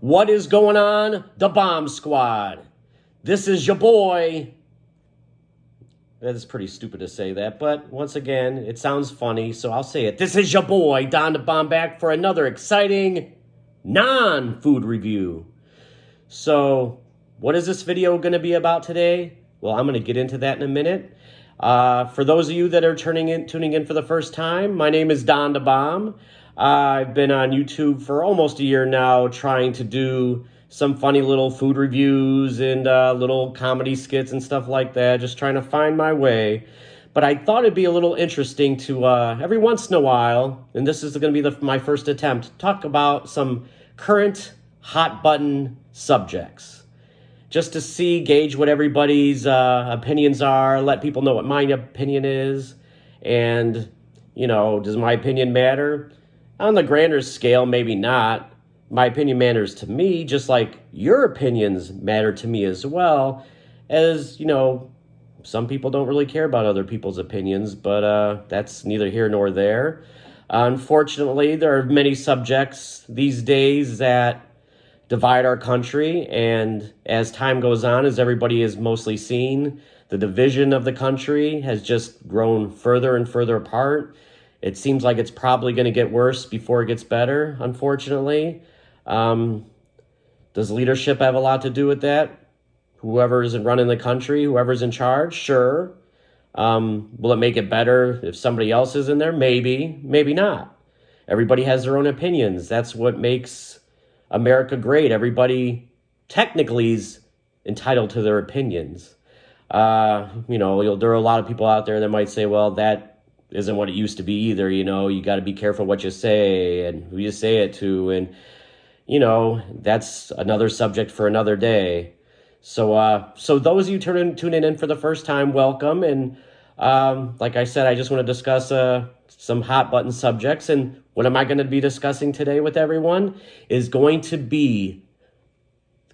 What is going on, the Bomb Squad? This is your boy. That is pretty stupid to say that, but once again, it sounds funny, so I'll say it. This is your boy, Don the Bomb, back for another exciting non-food review. So, what is this video going to be about today? Well, I'm going to get into that in a minute. For those of you that are tuning in for the first time, my name is Don the Bomb. I've been on YouTube for almost a year now, trying to do some funny little food reviews and little comedy skits and stuff like that, just trying to find my way. But I thought it'd be a little interesting to, every once in a while, and this is going to be my first attempt, talk about some current hot button subjects. Just to gauge what everybody's opinions are, let people know what my opinion is, and, you know, does my opinion matter? On the grander scale, maybe not. My opinion matters to me, just like your opinions matter to me as well. As, you know, some people don't really care about other people's opinions, but that's neither here nor there. Unfortunately, there are many subjects these days that divide our country, and as time goes on, as everybody has mostly seen, the division of the country has just grown further and further apart. It seems like it's probably going to get worse before it gets better, unfortunately. Does leadership have a lot to do with that? Whoever is running the country, whoever's in charge, sure. Will it make it better if somebody else is in there? Maybe, maybe not. Everybody has their own opinions. That's what makes America great. Everybody technically is entitled to their opinions. You know, there are a lot of people out there that might say, well, that isn't what it used to be either. You know, you got to be careful what you say and who you say it to. And, you know, that's another subject for another day. So those of you tuning in for the first time, welcome. And like I said, I just want to discuss some hot button subjects. And what am I going to be discussing today with everyone is going to be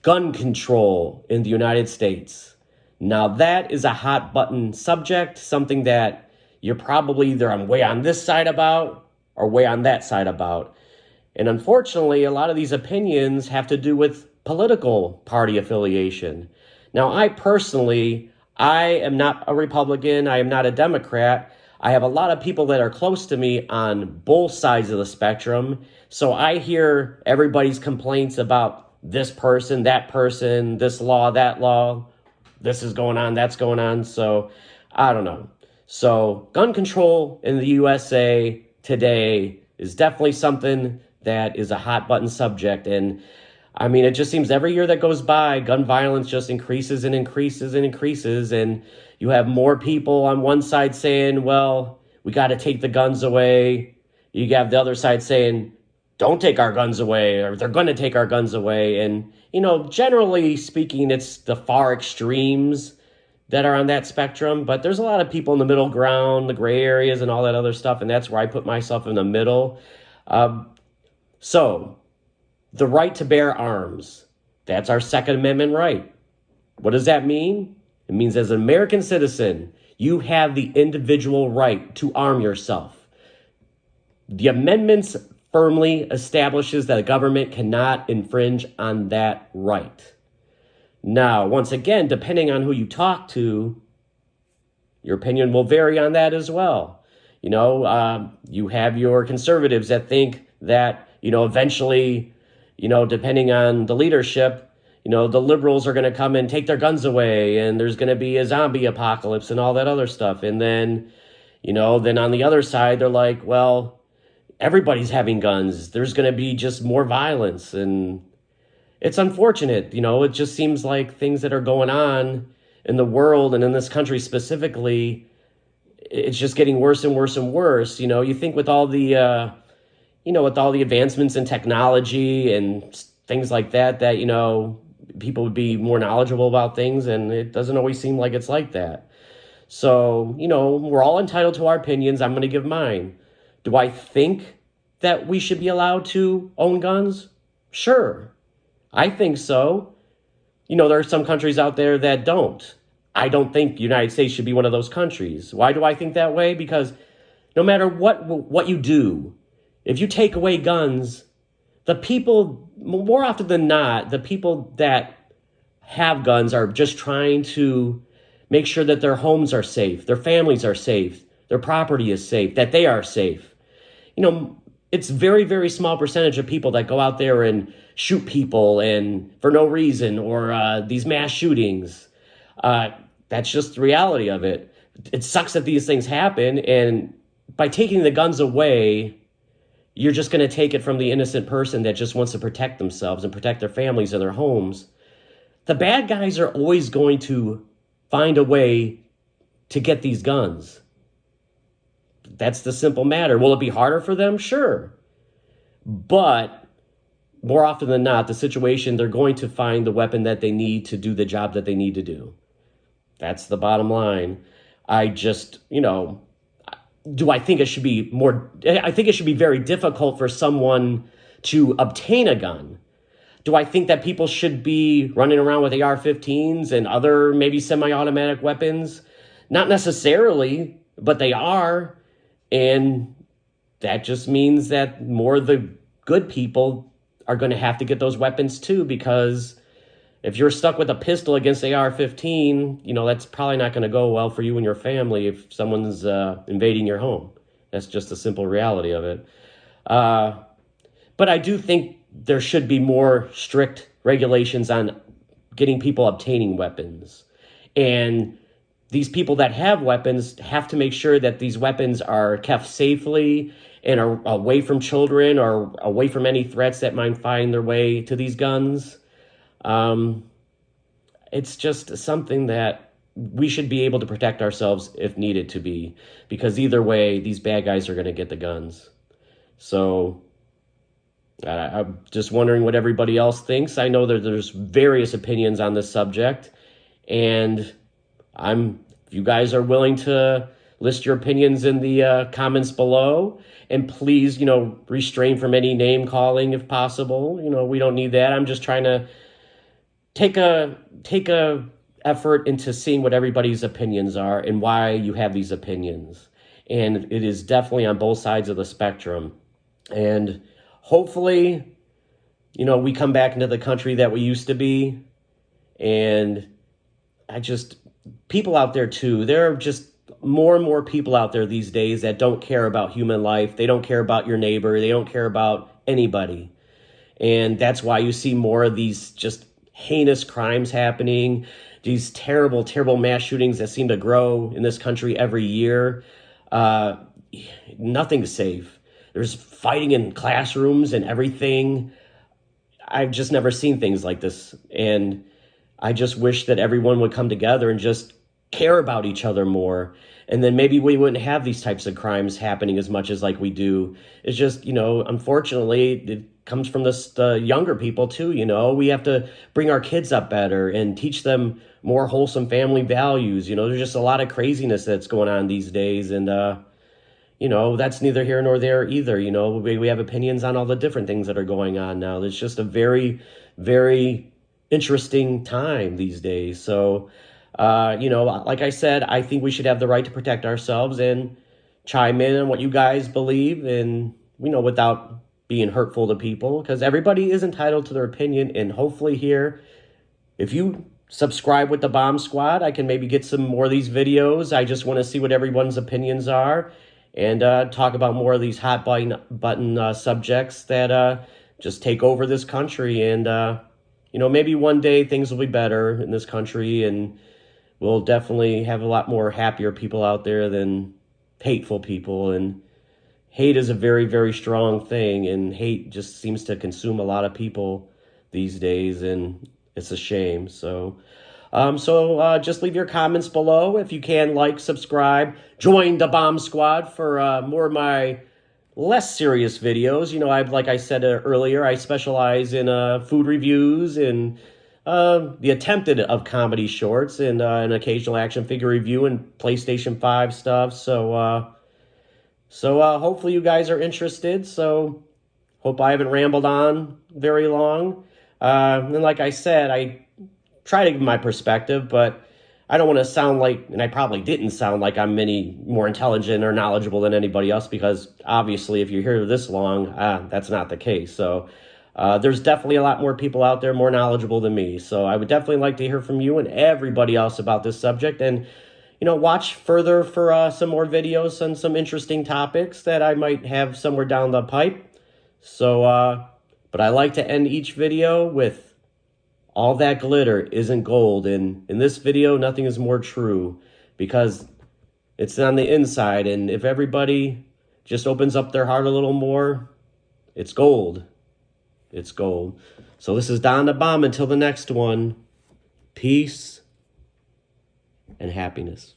gun control in the United States. Now, that is a hot button subject, something that you're probably either on way on this side about or way on that side about. And unfortunately, a lot of these opinions have to do with political party affiliation. Now, I am not a Republican. I am not a Democrat. I have a lot of people that are close to me on both sides of the spectrum. So I hear everybody's complaints about this person, this law, that law, this is going on, that's going on. So I don't know. So gun control in the USA today is definitely something that is a hot button subject. And I mean, it just seems every year that goes by, gun violence just increases and increases and increases. And you have more people on one side saying, well, we got to take the guns away. You have the other side saying, don't take our guns away, or they're going to take our guns away. And, you know, generally speaking, it's the far extremes that are on that spectrum, but there's a lot of people in the middle ground, the gray areas and all that other stuff, and that's where I put myself in the middle. So, the right to bear arms, that's our Second Amendment right. What does that mean? It means as an American citizen, you have the individual right to arm yourself. The amendments firmly establishes that the government cannot infringe on that right. Now, once again, depending on who you talk to, your opinion will vary on that as well. You know, you have your conservatives that think that, you know, eventually, you know, depending on the leadership, you know, the liberals are going to come and take their guns away, and there's going to be a zombie apocalypse and all that other stuff. And then, you know, then on the other side, they're like, well, everybody's having guns. There's going to be just more violence. And it's unfortunate, you know, it just seems like things that are going on in the world and in this country specifically, it's just getting worse and worse and worse. You know, you think with all the, with all the advancements in technology and things like that, you know, people would be more knowledgeable about things, and it doesn't always seem like it's like that. So, you know, we're all entitled to our opinions. I'm going to give mine. Do I think that we should be allowed to own guns? Sure. I think so. You know, there are some countries out there that don't. I don't think the United States should be one of those countries. Why do I think that way? Because no matter what you do, if you take away guns, the people, more often than not, the people that have guns are just trying to make sure that their homes are safe, their families are safe, their property is safe, that they are safe. You know, it's very, very small percentage of people that go out there and shoot people and for no reason, or these mass shootings. That's just the reality of it. It sucks that these things happen, and by taking the guns away, you're just going to take it from the innocent person that just wants to protect themselves and protect their families and their homes. The bad guys are always going to find a way to get these guns. That's the simple matter. Will it be harder for them? Sure. But more often than not, the situation, they're going to find the weapon that they need to do the job that they need to do. That's the bottom line. I just, do I think it should be more, I think it should be very difficult for someone to obtain a gun. Do I think that people should be running around with AR-15s and other maybe semi-automatic weapons? Not necessarily, but they are. And that just means that more of the good people are going to have to get those weapons too, because if you're stuck with a pistol against AR-15, that's probably not going to go well for you and your family if someone's invading your home. That's just the simple reality of it. But I do think there should be more strict regulations on getting people obtaining weapons. And these people that have weapons have to make sure that these weapons are kept safely and are away from children or away from any threats that might find their way to these guns. It's just something that we should be able to protect ourselves if needed to be, because either way, these bad guys are going to get the guns. So I'm just wondering what everybody else thinks. I know that there's various opinions on this subject, and if you guys are willing to list your opinions in the comments below, and please, restrain from any name calling if possible. We don't need that. I'm just trying to take a effort into seeing what everybody's opinions are and why you have these opinions. And it is definitely on both sides of the spectrum. And hopefully, we come back into the country that we used to be. And people out there too, there are just more and more people out there these days that don't care about human life. They don't care about your neighbor. They don't care about anybody. And that's why you see more of these just heinous crimes happening, these terrible, terrible mass shootings that seem to grow in this country every year. Nothing's safe. There's fighting in classrooms and everything. I've just never seen things like this. And I just wish that everyone would come together and just care about each other more. And then maybe we wouldn't have these types of crimes happening as much as like we do. It's just, unfortunately, it comes from the younger people too. We have to bring our kids up better and teach them more wholesome family values. There's just a lot of craziness that's going on these days. And, that's neither here nor there either. We have opinions on all the different things that are going on now. It's just a very, very interesting time these days. So, like I said, I think we should have the right to protect ourselves and chime in on what you guys believe, and, without being hurtful to people, because everybody is entitled to their opinion. And hopefully here, if you subscribe with the Bomb Squad, I can maybe get some more of these videos. I just want to see what everyone's opinions are and talk about more of these hot button subjects that just take over this country. And, maybe one day things will be better in this country, and we'll definitely have a lot more happier people out there than hateful people. And hate is a very, very strong thing, and hate just seems to consume a lot of people these days, and it's a shame. So just leave your comments below. If you can, like, subscribe, join the Bomb Squad for more of my less serious videos. Like I said earlier, I specialize in food reviews and the attempted of comedy shorts and an occasional action figure review and PlayStation 5 stuff. So hopefully you guys are interested. So hope I haven't rambled on very long. And like I said, I try to give my perspective, but I don't want to sound like, and I probably didn't sound like I'm any more intelligent or knowledgeable than anybody else, because obviously if you're here this long, that's not the case. So There's definitely a lot more people out there more knowledgeable than me. So I would definitely like to hear from you and everybody else about this subject. And, watch further for some more videos on some interesting topics that I might have somewhere down the pipe. So, but I like to end each video with all that glitter isn't gold. And in this video, nothing is more true because it's on the inside. And if everybody just opens up their heart a little more, it's gold. It's gold. So this is Don the Bomb. Until the next one, peace and happiness.